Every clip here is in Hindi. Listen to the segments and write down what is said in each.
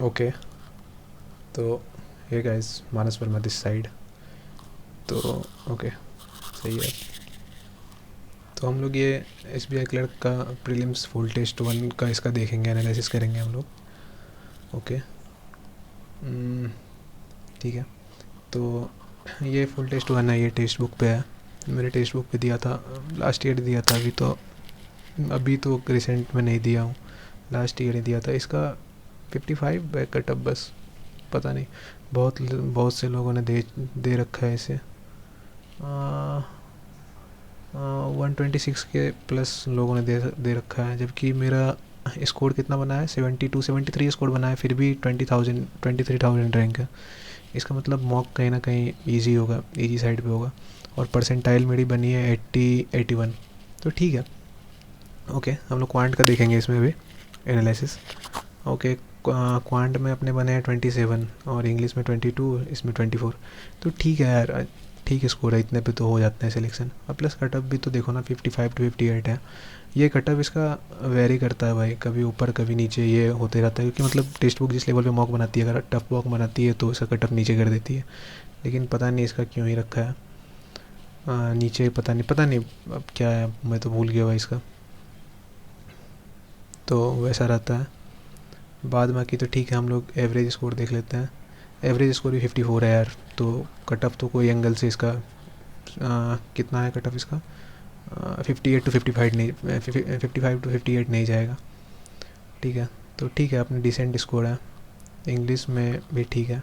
ओके। तो hey guys, Manas Varma this side. तो ओके, सही है। तो हम लोग ये SBI क्लर्क का प्रीलिम्स फुल टेस्ट 1 का इसका देखेंगे, एनालिसिस करेंगे हम लोग। ओके। ठीक है। तो ये फुल टेस्ट 1 है, ये टेक्स्ट बुक पे है। मैंने टेक्स्ट बुक पे दिया था, लास्ट ईयर दिया था। अभी तो रिसेंट में नहीं दिया हूँ, लास्ट ईयर ही दिया था। इसका 55 है कट ऑफ बस। पता नहीं, बहुत बहुत से लोगों ने दे दे रखा है इसे। 126 के प्लस लोगों ने दे रखा है, जबकि मेरा स्कोर कितना बना है, 72 73 स्कोर बना है, फिर भी 23,000 रैंक है। इसका मतलब मॉक कहीं ना कहीं इजी होगा, इजी साइड पे होगा। और परसेंटाइल मेरी बनी है 80 81। तो ठीक है। ओके, हम लोग क्वांट का देखेंगे इसमें भी एनालिसिस। ओके, क्वांट में अपने बने हैं 27 और इंग्लिश में 22, इसमें 24। तो ठीक है यार, ठीक स्कोर है, इतने पे तो हो जाते हैं सिलेक्शन। और प्लस कटअप भी तो देखो ना, 55 to 58 है। ये कटअप इसका वेरी करता है भाई, कभी ऊपर कभी नीचे, ये होते रहता है। क्योंकि मतलब टेक्स्ट बुक जिस लेवल पे मॉक बनाती है, अगर टफ मॉक बनाती है तो इसका कटअप नीचे कर देती है। लेकिन पता नहीं इसका क्यों ही रखा है नीचे, पता नहीं अब क्या है, मैं तो भूल गया भाई इसका। तो वैसा रहता है। बाद बाकी तो ठीक है, हम लोग एवरेज स्कोर देख लेते हैं। एवरेज स्कोर भी 54 है यार। तो कट ऑफ तो कोई एंगल से इसका कितना है कट ऑफ इसका, 58 to 55 नहीं, 55 to 58 नहीं जाएगा। ठीक है। तो ठीक है, अपने डिसेंट स्कोर है। इंग्लिश में भी ठीक है।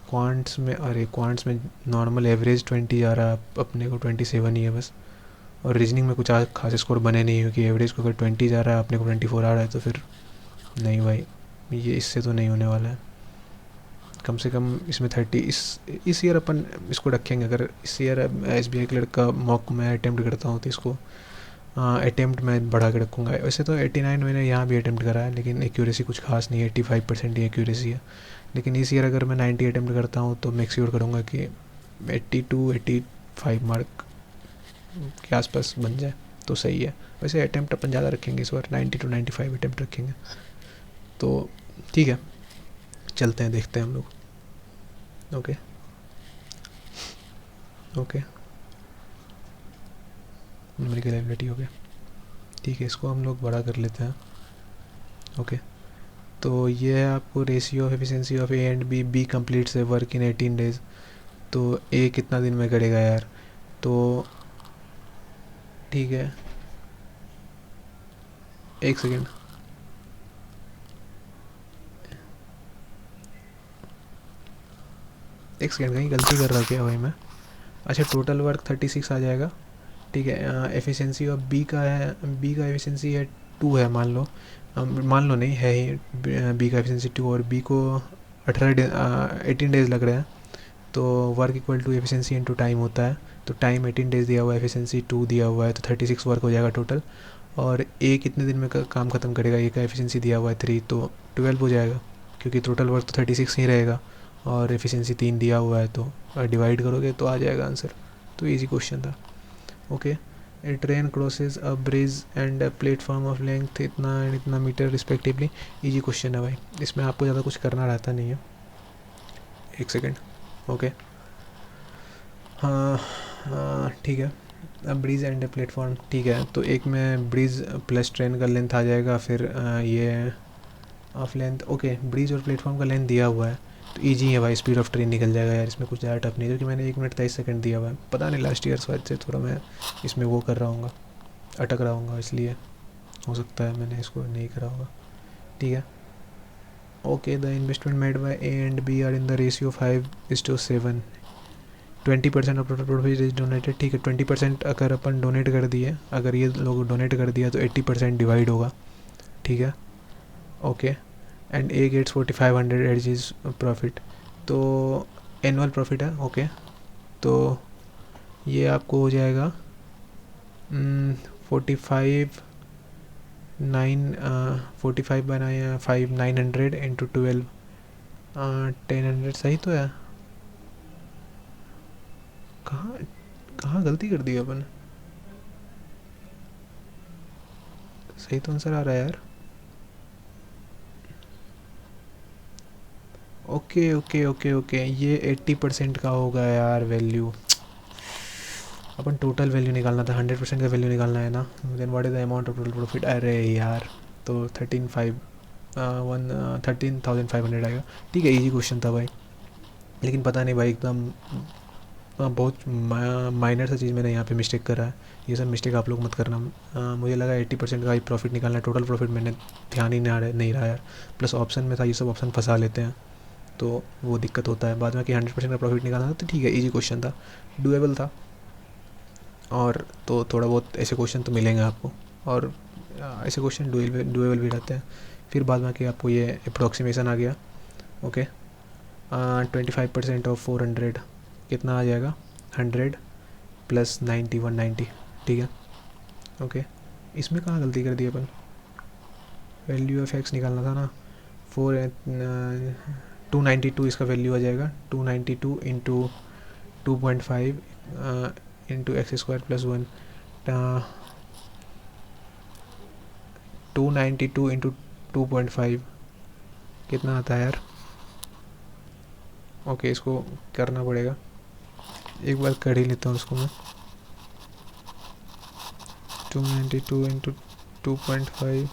क्वांट्स में नॉर्मल एवरेज 20 आ रहा है, अपने को 27 ही है बस। और रीजनिंग में कुछ खास स्कोर बने नहीं, क्योंकि एवरेज को अगर 20 जा रहा है, अपने को 24 आ रहा है, तो फिर नहीं भाई, ये इससे तो नहीं होने वाला है। कम से कम इसमें 30, इस ईयर अपन इसको रखेंगे। अगर इस ईयर SBI क्लर्क का मॉक मैं अटैम्प्ट करता हूँ तो इसको अटैम्प्ट मैं बढ़ा के रखूँगा। वैसे तो 89 मैंने यहाँ भी अटैम्प्ट करा है, लेकिन एक्यूरेसी कुछ खास नहीं है, 85% ही एक्यूरेसी है। लेकिन इस ईयर अगर मैं 90 अटैम्प्ट करता हूँ तो मेक श्योर करूँगा कि 82 85 मार्क के आसपास बन जाए, तो सही है। वैसे अटैम्प्ट अपन ज़्यादा रखेंगे इस बार, 90 to 95 अटैम्प्ट रखेंगे। तो ठीक है, चलते हैं, देखते हैं हम लोग। ओके। ओके, न्यूमेरिकल एबिलिटी हो गया। ठीक है, इसको हम लोग बड़ा कर लेते हैं। ओके। तो ये है आपको ratio of efficiency of A and B complete से वर्क इन 18 डेज। तो ए कितना दिन में करेगा यार। तो ठीक है, एक सेकेंड। एक सेकेंड, कहीं गलती कर रहा क्या भाई मैं। अच्छा, टोटल वर्क 36 आ जाएगा। ठीक है। एफिशिएंसी ऑफ बी का है, बी का एफिशिएंसी है 2 है, मान लो। मान लो नहीं है ही, बी का एफिशिएंसी 2, और बी को 18 डेज लग रहे हैं। तो work equal to efficiency into time होता है। तो टाइम 18 डेज दिया हुआ है, एफिशिएंसी 2 दिया हुआ है, तो 36 वर्क हो जाएगा टोटल। और ए कितने दिन में काम ख़त्म करेगा, ए का एफिशिएंसी दिया हुआ है 3, तो 12 हो जाएगा। क्योंकि टोटल वर्क तो 36 ही रहेगा, और एफिशिएंसी 3 दिया हुआ है, तो डिवाइड करोगे तो आ जाएगा आंसर। तो इजी क्वेश्चन था। Okay. A train crosses a bridge and a platform of length इतना एंड इतना मीटर रिस्पेक्टिवली। इजी क्वेश्चन है भाई, इसमें आपको ज़्यादा कुछ करना रहता नहीं है। एक सेकेंड। ओके। हाँ हाँ, ठीक है। अब ब्रिज एंड प्लेटफॉर्म, ठीक है। तो एक में ब्रिज प्लस ट्रेन का लेंथ आ जाएगा, फिर ये ऑफ लेंथ। ओके, ब्रिज और प्लेटफॉर्म का लेंथ दिया हुआ है, तो ईजी है भाई, स्पीड ऑफ ट्रेन निकल जाएगा यार, इसमें कुछ ज़्यादा टफ नहीं है। क्योंकि मैंने 1 मिनट 23 सेकंड दिया हुआ है, पता नहीं लास्ट ईयर शायद से थोड़ा मैं इसमें वो कर रहा हूँ, अटक रहा हूँ, इसलिए हो सकता है मैंने इसको नहीं करा होगा। ठीक है। Okay, the investment made by A and B are in the ratio 5:7। 20% of total profit is donated. ठीक है, 20% अगर अपन डोनेट कर दिए, अगर ये लोग डोनेट कर दिया, तो 80% डिवाइड होगा। ठीक है। Okay. And a gets 4500 as is profit. तो एनुअल प्रॉफिट है। ओके। तो ये आपको हो जाएगा 45 9, 45 बनाए 5 900 इंटू 12, 1000। सही तो है। कहाँ कहाँ गलती कर दी अपन। सही तो आंसर आ रहा है यार। ओके ओके ओके ओके, ये 80% का होगा यार वैल्यू। अपन टोटल वैल्यू निकालना था, 100% का वैल्यू निकालना है ना। Then what is the amount of total profit, अरे यार, तो 13,500 आएगा। ठीक है, इजी क्वेश्चन था भाई, लेकिन पता नहीं भाई एकदम बहुत माइनर सा चीज़ मैंने यहाँ पे मिस्टेक करा है। ये सब मिस्टेक आप लोग मत करना। मुझे लगा 80% का ही प्रॉफिट निकालना है, टोटल प्रॉफिट मैंने ध्यान ही नहीं रहा यार। प्लस ऑप्शन में था, ये सब ऑप्शन फंसा लेते हैं तो वो दिक्कत होता है बाद में कि 100% का प्रॉफिट निकालना था। तो ठीक है, इजी क्वेश्चन था, डुएबल था। और तो थोड़ा बहुत ऐसे क्वेश्चन तो मिलेंगे आपको, और ऐसे क्वेश्चन डुएबल भी रहते हैं। फिर बाद में कि आपको ये अप्रोक्सीमेशन आ गया। ओके, 25% ऑफ 400 कितना आ जाएगा, 100 प्लस 90 190। ठीक है, ओके। इसमें कहाँ गलती कर दी अपन, वैल्यू ऑफ एक्स निकालना था ना। 292 इसका वैल्यू आ जाएगा, 292 इंटू 2.5 इंटू x² + 1। 292 इंटू 2.5 कितना आता है यार। ओके, इसको करना पड़ेगा, एक बार कर ही लेता हूँ उसको मैं। 292 इंटू 2.5,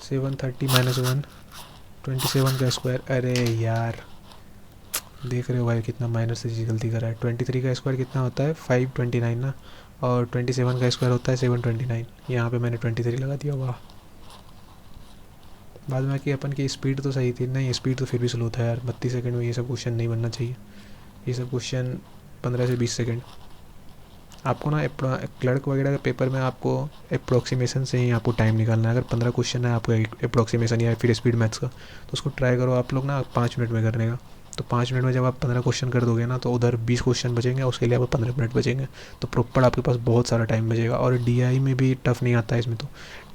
730 - 1, 27 का स्क्वायर। अरे यार, देख रहे हो भाई कितना माइनर से चीज़ गलती करा है। 23 का स्क्वायर कितना होता है, 529 ना, और 27 का स्क्वायर होता है 729। यहाँ पे मैंने 23 लगा दिया, वाह। बाद में कि अपन की स्पीड तो सही थी, नहीं स्पीड तो फिर भी स्लो था यार। 32 सेकंड में ये सब क्वेश्चन नहीं बनना चाहिए, ये सब क्वेश्चन 15 से 20 सेकंड। आपको ना क्लर्क वगैरह के पेपर में आपको अप्रोक्सीमेशन से ही आपको टाइम निकालना है। अगर 15 क्वेश्चन है आपको अप्रोक्सीमेशन या फिर स्पीड मैथ्स का, तो उसको ट्राई करो आप लोग ना 5 मिनट में करने का। तो 5 मिनट में जब आप 15 क्वेश्चन कर दोगे ना, तो उधर 20 क्वेश्चन बचेंगे, उसके लिए आपको 15 मिनट बचेंगे। तो प्रॉपर आपके पास बहुत सारा टाइम बचेगा। और DI में भी टफ नहीं आता है इसमें, तो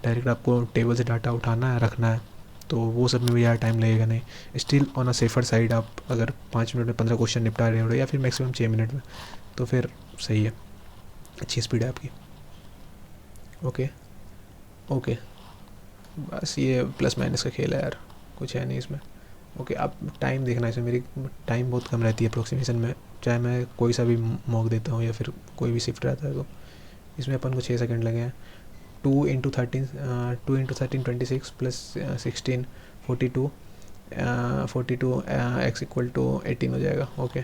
डायरेक्ट आपको टेबल से डाटा उठाना है, रखना है, तो वो सब में भी ज़्यादा टाइम लगेगा नहीं। Still on a safer side, आप अगर 5 मिनट में 15 क्वेश्चन निपटा रहे हो या फिर मैक्सिमम 6 मिनट में, तो फिर सही है, अच्छी स्पीड है आपकी। ओके ओके, बस ये प्लस माइनस का खेल है यार, कुछ है नहीं इसमें। ओके, आप टाइम देखना, इसमें मेरी टाइम बहुत कम रहती है अप्रोक्सीमेशन में, चाहे मैं कोई सा भी मॉक देता हूँ या फिर कोई भी शिफ्ट रहता है। तो इसमें अपन को 6 सेकंड लगे हैं। 2 × 13 26 प्लस 16 42, 42 x = 18 हो जाएगा। ओके,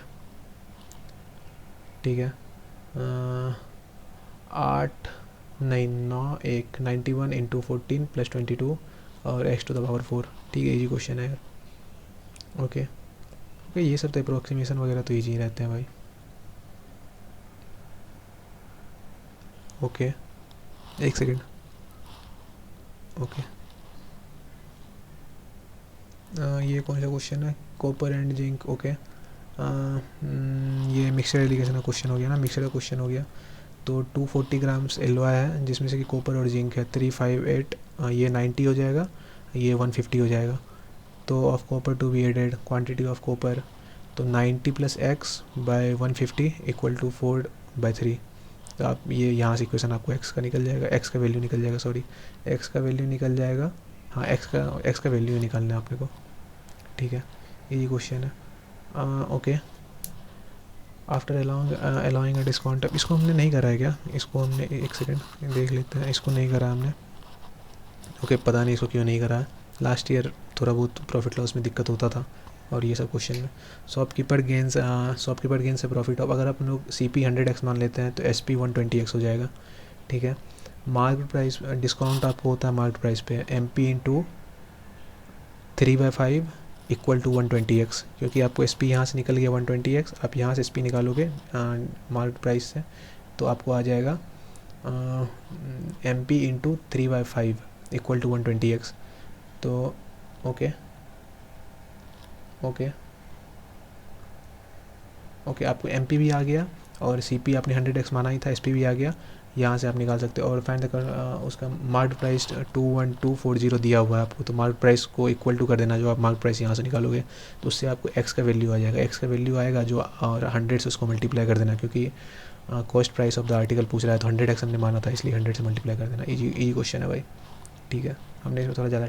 ठीक है। 8 नहीं 9 1 91 इंटू 14 प्लस 22 और x⁴। ठीक है, इजी क्वेश्चन है यार। ओके ओके, ये सब तो अप्रोक्सीमेशन वगैरह तो इजी रहते हैं भाई। ओके, एक सेकेंड। ओके, ये कौन सा क्वेश्चन है, कॉपर एंड जिंक। ओके, ये मिक्सर एलिगेशन का क्वेश्चन हो गया ना, मिक्सर का क्वेश्चन हो गया। तो 240 ग्राम्स एलवा है, जिसमें से कि कॉपर और जिंक है 358। ये 90 हो जाएगा, ये 150 हो जाएगा। तो of copper to be added, quantity of copper, तो 90 + x बाय 150 = 4/3। तो आप ये यहाँ से इक्वेशन आपको x का निकल जाएगा, x का वैल्यू निकल जाएगा, सॉरी x का वैल्यू निकल जाएगा। हाँ, x का वैल्यू निकालना है आपने को। ठीक है, ये क्वेश्चन है। ओके, आफ्टर अलाउइंग अ डिस्काउंट, इसको हमने नहीं करा है क्या, इसको हमने एक सेकेंड देख लेते हैं, इसको नहीं करा हमने। ओके, पता नहीं इसको क्यों नहीं करा है। लास्ट ईयर थोड़ा बहुत प्रॉफिट लॉस में दिक्कत होता था, और ये सब क्वेश्चन में शॉपकीपर गेन से प्रॉफिट ऑफ, अगर आप लोग CP 100x मान लेते हैं तो SP 120x हो जाएगा। ठीक है, मार्केट प्राइस डिस्काउंट आपको होता है मार्केट प्राइस पे MP × 3/5 = 120x, क्योंकि आपको SP यहाँ से निकल गया 120x, आप यहाँ से SP निकालोगे मार्केट प्राइस से, तो आपको आ जाएगा MP × 3/5 = 120x। तो ओके ओके ओके, आपको MP भी आ गया, और CP आपने 100x माना ही था, SP भी आ गया, यहाँ से आप निकाल सकते हो। और फाइंड उसका मार्केट प्राइस 21240 दिया हुआ है आपको, तो मार्केट प्राइस को इक्वल टू कर देना जो आप मार्केट प्राइस यहाँ से निकालोगे, तो उससे आपको x का वैल्यू आ जाएगा। x का वैल्यू आएगा जो, और 100 से उसको मल्टीप्लाई कर देना, क्योंकि cost price of the article पूछ रहा है, तो 100x हमने माना था, इसलिए 100 से मल्टीप्लाई कर देना। इजी क्वेश्चन है भाई। ठीक है, हमने इसमें थोड़ा ज़्यादा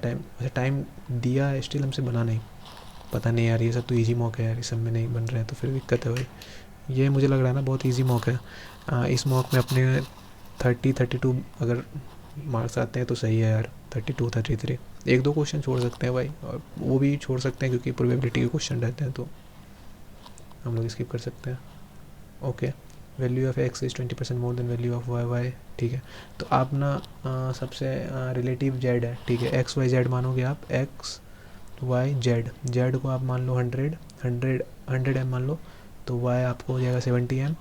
टाइम दिया है, स्टिल हमसे बना नहीं। पता नहीं यार, ये सब तो ईजी मॉक है यार, इस सब में नहीं बन रहे हैं तो फिर दिक्कत है भाई। ये मुझे लग रहा है ना बहुत ईजी मॉक है। इस मॉक में अपने 32 अगर मार्क्स आते हैं तो सही है यार। 33 एक दो क्वेश्चन छोड़ सकते हैं भाई, और वो भी छोड़ सकते हैं क्योंकि प्रोबेबिलिटी के क्वेश्चन रहते हैं तो हम लोग स्किप कर सकते हैं। Okay, value of x is 20% more than value of y y. ठीक है, तो आप ना सबसे रिलेटिव जेड है, ठीक है, एक्स वाई जेड मानोगे आप, एक्स वाई जेड, जेड को आप मान लो 100 एम मान लो, तो वाई आपको हो जाएगा 70 एम,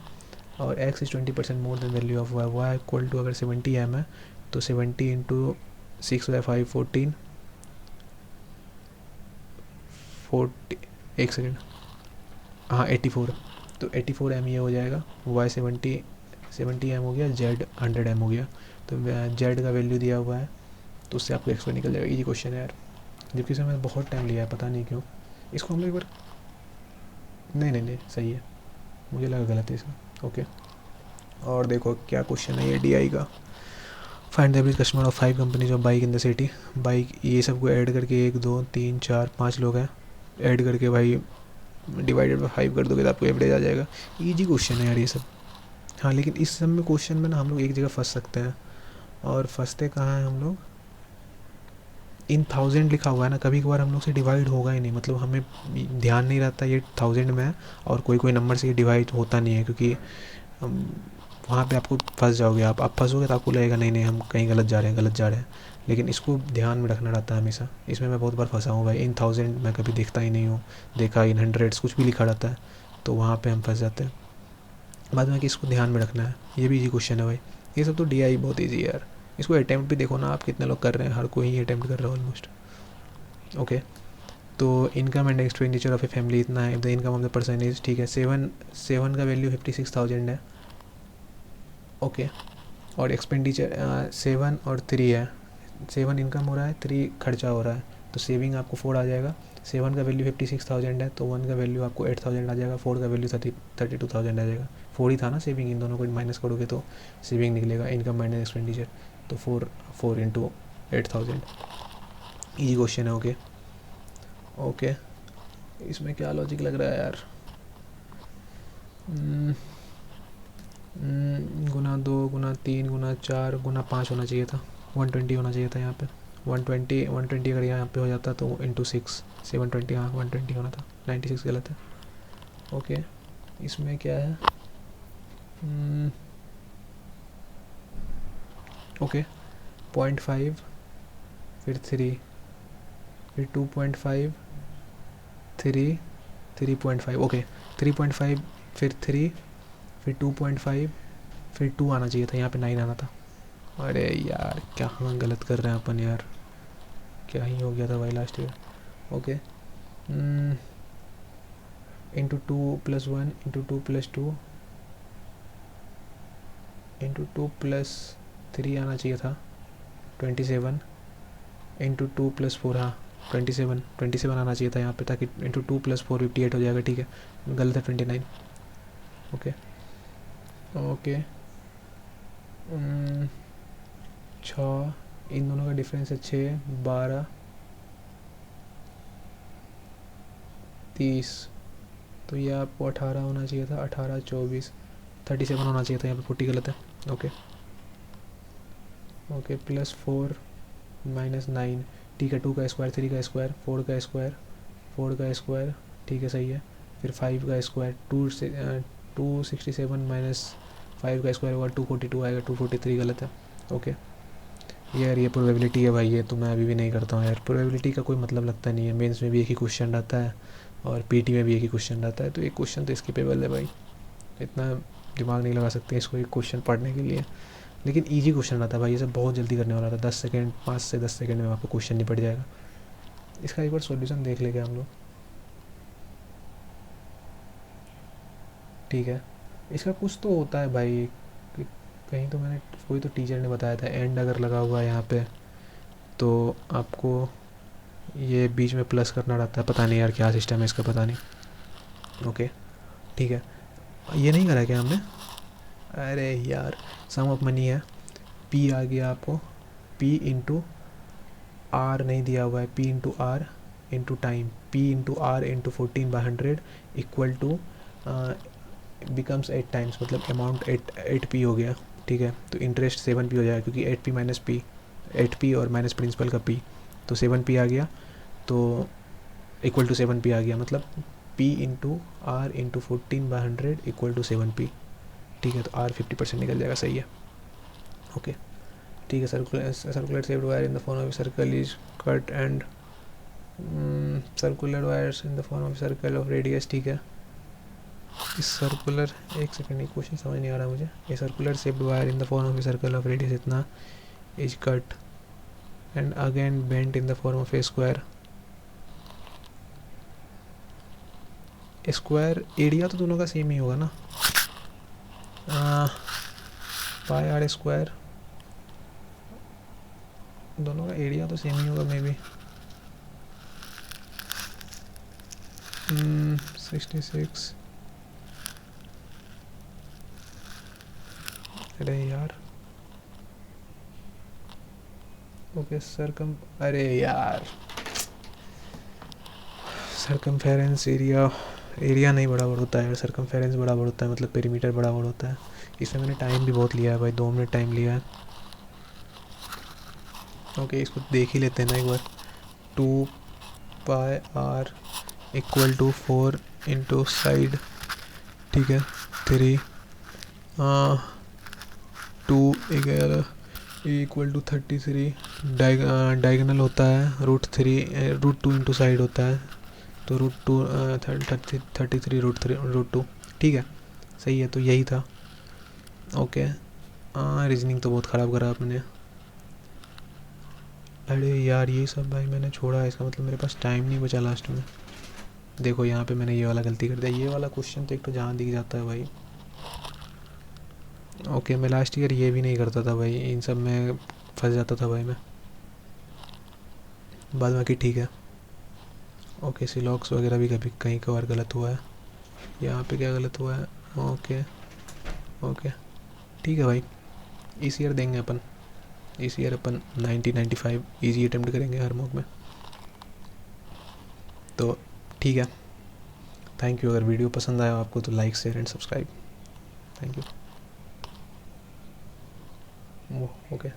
और x is 20% more than value of y, y equal to अगर 70 एम है तो 70 इंटू 6/5 14 40, एक सेकेंड, हाँ 84, तो 84 एम ये हो जाएगा, वाई 70 एम हो गया, जेड 100 एम हो गया। तो जेड का वैल्यू दिया हुआ है तो उससे आपको एक्स निकल जाएगा। इजी क्वेश्चन है यार, जबकि इसमें मैंने बहुत टाइम लिया है, पता नहीं क्यों। इसको हम लोग एक बार, नहीं सही है, मुझे लगा गलत है इसका। ओके, और देखो क्या क्वेश्चन है ये DI का। Find the average customer of 5 companies of bike in the city. Bike ये सबको ऐड करके 1 2 3 4 5 लोग हैं, ऐड करके भाई डिवाइडेड बाई 5 कर दोगे तो आपको एवरेज आ जाएगा। ईजी क्वेश्चन है यार ये सब। हाँ, लेकिन इस सब में क्वेश्चन में ना हम लोग एक जगह फंस सकते हैं, और फंसते कहाँ हैं हम लोग, इन 1000 लिखा हुआ है ना, कभी कभार हम लोग से डिवाइड होगा ही नहीं, मतलब हमें ध्यान नहीं रहता ये 1000 में है, और कोई नंबर से डिवाइड होता नहीं है, क्योंकि वहाँ पे आपको फंस जाओगे। आप फंसोगे तो आपको लगेगा नहीं हम कहीं गलत जा रहे हैं, लेकिन इसको ध्यान में रखना रहता है हमेशा। इसमें मैं बहुत बार फंसा हूँ भाई, इन 1000 मैं कभी देखता ही नहीं हूँ, देखा इन 100 कुछ भी लिखा रहता है, तो वहाँ पे हम फंस जाते हैं। बाद में कि इसको ध्यान में रखना है, ये भी इजी क्वेश्चन है भाई। ये सब तो DI बहुत ईजी है यार। इसको अटैम्प्ट भी देखो ना आप, कितने लोग कर रहे हैं, हर कोई ही अटैम्प्ट कर रहा है ऑलमोस्ट। ओके, तो income and expenditure of a family इतना है, the income of the person is, ठीक है, 7 का वैल्यू 56,000 है। ओके, और एक्सपेंडिचर 7 और 3 है, 7 इनकम हो रहा है, 3 खर्चा हो रहा है, तो सेविंग आपको 4 आ जाएगा। 7 का वैल्यू 56,000 है, तो 1 का वैल्यू आपको 8,000 आ जाएगा, 4 का वैल्यू 32,000 आ जाएगा। 4 ही था ना सेविंग, इन दोनों को माइनस करोगे तो सेविंग निकलेगा, इनकम माइनस एक्सपेंडिचर, तो 4 इंटू 8,000। ईजी क्वेश्चन है। ओके ओके, इसमें क्या लॉजिक लग रहा है यार, गुना 2 गुना 3 गुना 4 गुना 5 होना चाहिए था, 120 होना चाहिए था यहाँ पे। 120 अगर यहाँ पे हो जाता तो इंटू 6 720, हाँ 120 होना था, 96 गलत है। ओके, इसमें क्या है, ओके 0.5 फिर 3 फिर 2.5 3 3.5, ओके 3.5 फिर 3 फिर 2.5 फिर 2 आना चाहिए था, यहाँ पे 9 आना था। अरे यार क्या हाँ गलत कर रहे हैं अपन यार, क्या ही हो गया था भाई last year. Okay, into 2+1 into 2+2 into 2+3 आना चाहिए था 27, इंटू 2+4, हाँ 27 आना चाहिए था यहाँ पे, ताकि इंटू 2+4 58 हो जाएगा। ठीक है, गलत है 29। ओके ओके, 6, इन दोनों का डिफरेंस है 6 12 30, तो ये आपको 18 होना चाहिए था, 18 24 37 होना चाहिए था, यहाँ पे 40 गलत है। ओके ओके, +4 -9, ठीक है, 2 का स्क्वायर 3 का स्क्वायर 4 का स्क्वायर 4 का स्क्वायर, ठीक है सही है। फिर 5 का स्क्वायर 267 माइनस 5 का स्क्वायर होगा 242 आएगा, 243 गलत है। ओके यार, ये प्रोबेबिलिटी है भाई, ये तो मैं अभी भी नहीं करता हूँ यार, प्रोबेबिलिटी का कोई मतलब लगता नहीं है। मेंस में भी एक ही क्वेश्चन रहता है और PT में भी एक ही क्वेश्चन रहता है, तो एक क्वेश्चन तो स्किपेबल है भाई, इतना दिमाग नहीं लगा सकते इसको एक क्वेश्चन पढ़ने के लिए। लेकिन ईजी क्वेश्चन रहता है भाई, ये सब बहुत जल्दी करने वाला था, 10 सेकेंड 5 से 10 सेकेंड में आपको क्वेश्चन निपट जाएगा। इसका एक बार सॉल्यूशन देख लेंगे हम लोग, ठीक है। इसका कुछ तो होता है भाई, कहीं तो मैंने, कोई तो टीचर ने बताया था, एंड अगर लगा हुआ है यहाँ पे तो आपको ये बीच में प्लस करना रहता है, पता नहीं यार क्या सिस्टम है इसका, पता नहीं। ओके ठीक है, ये नहीं करा क्या हमने, अरे यार सम ऑफ मनी है, P आ गया आपको, P इंटू आर नहीं दिया हुआ है, p into r into time, p into r into 14/100 equal to becomes 8 times, मतलब अमाउंट 8p हो गया। ठीक है, तो इंटरेस्ट 7p हो जाएगा क्योंकि 8p माइनस पी, 8p और माइनस प्रिंसिपल का p, तो 7p आ गया, तो इक्वल टू 7p आ गया, मतलब p into r into 14/100 equal to 7p। ठीक है, तो आर 50% निकल जाएगा, सही है। ओके ठीक है। Circular shaped wire in the form of circle is cut and circular wires in the form of circle of radius. ठीक है, इस सर्कुलर, एक सेकंड, ये क्वेश्चन समझ नहीं आ रहा मुझे। ये circular shaped wire in the form of circle of radius इतना is cut and again bent in the form of a square. Square area तो दोनों का सेम ही होगा ना, पाई आर स्क्वायर, दोनों का एरिया तो सेम ही होगा मे बी। 66, अरे यार, ओके अरे यार, सरकमफेरेंस एरिया, एरिया नहीं बराबर होता है यार, सरकमफेरेंस बराबर होता है, मतलब पेरीमीटर बराबर होता है। इसमें मैंने टाइम भी बहुत लिया है भाई, 2 मिनट टाइम लिया है। ओके इसको देख ही लेते हैं ना एक बार। 2πr equal to 4 into side, ठीक है, 3 2 इक्वल टू 33, डायगनल होता है √2 इंटू साइड होता है, तो √2 33 √2। ठीक है, सही है, तो यही था। ओके रीजनिंग तो बहुत ख़राब करा आपने। अरे यार ये सब भाई मैंने छोड़ा है, इसका मतलब मेरे पास टाइम नहीं बचा लास्ट में। देखो यहाँ पे मैंने ये वाला गलती कर दिया, ये वाला क्वेश्चन तो एक तो जहाँ दिख जाता है भाई। ओके मैं लास्ट ईयर ये भी नहीं करता था भाई, इन सब में फंस जाता था भाई मैं, बाद बाकी ठीक है। ओके सिलॉक्स वगैरह भी कभी कहीं कभार गलत हुआ है, यहाँ पे क्या गलत हुआ है। ओके ओके ठीक है भाई, इस ईयर देंगे अपन, इस ईयर अपन 90-95 ईजी अटेम्प्ट करेंगे हर मॉक में। तो ठीक है, थैंक यू। अगर वीडियो पसंद आया आपको तो like share and subscribe. Thank you. Okay